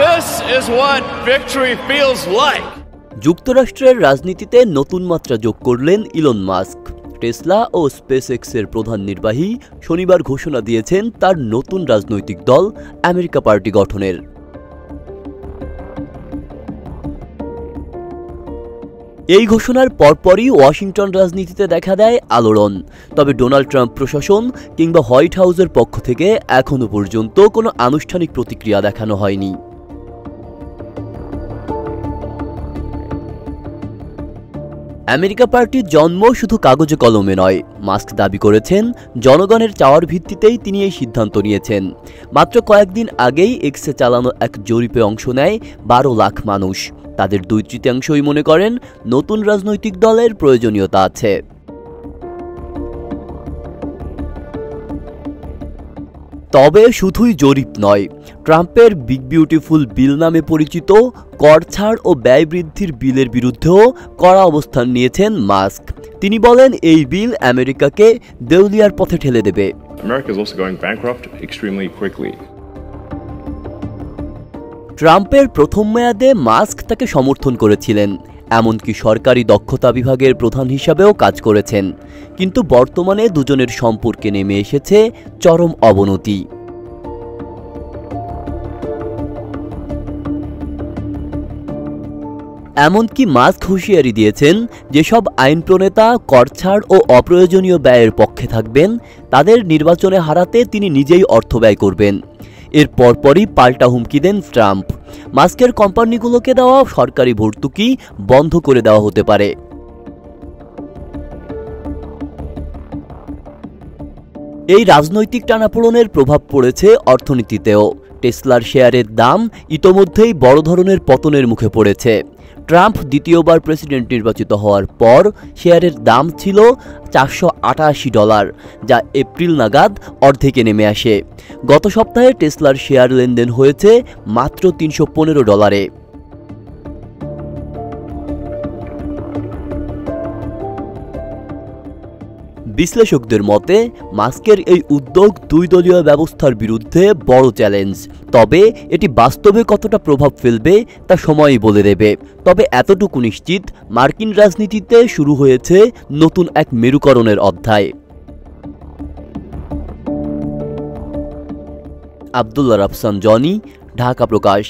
This is what victory feels like. যুক্তরাষ্ট্রের রাজনীতিতে নতুন মাত্রা যোগ করলেন ইলন মাস্ক। টেসলা ও স্পেসএক্সের প্রধান নির্বাহী শনিবার ঘোষণা দিয়েছেন তার নতুন রাজনৈতিক দল আমেরিকা পার্টি গঠনের। এই ঘোষণার পরপরই ওয়াশিংটন রাজনীতিতে দেখা দেয় আলোড়ন। তবে ডোনাল্ড ট্রাম্প প্রশাসন কিংবা হোয়াইট হাউসের পক্ষ থেকে এখনও পর্যন্ত কোনো আনুষ্ঠানিক প্রতিক্রিয়া দেখানো হয়নি। আমেরিকা পার্টির জন্ম শুধু কাগজে কলমে নয়। মাস্ক দাবি করেছেন জনগণের চাওয়ার ভিত্তিতেই তিনি এই সিদ্ধান্ত নিয়েছেন। মাত্র কয়েকদিন আগেই এক্সে চালানো এক জরিপে অংশ নেয় 12 লাখ মানুষ। তাদের 2/3 মনে করেন নতুন রাজনৈতিক দলের প্রয়োজনীয়তা আছে। তবে শুধুই জরিপ নয়, ট্রাম্পের বিগ বিউটিফুল বিল নামে পরিচিত কর ছাড় ও ব্যয় বৃদ্ধির বিলের বিরুদ্ধেও কড়া অবস্থান নিয়েছেন মাস্ক। তিনি বলেন এই বিল আমেরিকাকে দেউলিয়ার পথে ঠেলে দেবে। ট্রাম্পের প্রথম মেয়াদে মাস্ক তাকে সমর্থন করেছিলেন, এমনকি সরকারি দক্ষতা বিভাগের প্রধান হিসাবেও কাজ করেছেন। কিন্তু বর্তমানে দুজনের সম্পর্কে নেমে এসেছে চরম অবনতি। এমনকি মাস্ক হুঁশিয়ারি দিয়েছেন যেসব আইন প্রণেতা করছাড় ও অপ্রয়োজনীয় ব্যয়ের পক্ষে থাকবেন তাদের নির্বাচনে হারাতে তিনি নিজেই অর্থ ব্যয় করবেন। এর পরপরই পাল্টা হুমকি দেন ট্রাম্প। মাস্কের কোম্পানিগুলোকে দেওয়া সরকারি ভর্তুকি বন্ধ করে দেওয়া হতে পারে। এই রাজনৈতিক টানাপোড়েনের প্রভাব পড়েছে অর্থনীতিতেও। টেসলার শেয়ারের দাম ইতোমধ্যেই বড় ধরনের পতনের মুখে পড়েছে। ট্রাম্প দ্বিতীয়বার প্রেসিডেন্ট নির্বাচিত হওয়ার পর শেয়ারের দাম ছিল $488, যা এপ্রিল নাগাদ অর্ধেকে নেমে আসে। গত সপ্তাহে টেসলার শেয়ার লেনদেন হয়েছে মাত্র $315। বিশ্লেষকদের মতে মাস্কের এই উদ্যোগ দুই দলীয় ব্যবস্থার বিরুদ্ধে বড় চ্যালেঞ্জ। তবে এটি বাস্তবে কতটা প্রভাব ফেলবে তা সময়ই বলে দেবে। তবে এতটুকু নিশ্চিত, মার্কিন রাজনীতিতে শুরু হয়েছে নতুন এক মেরুকরণের অধ্যায়। আব্দুল্লাহ রাফসান জনি, ঢাকা প্রকাশ।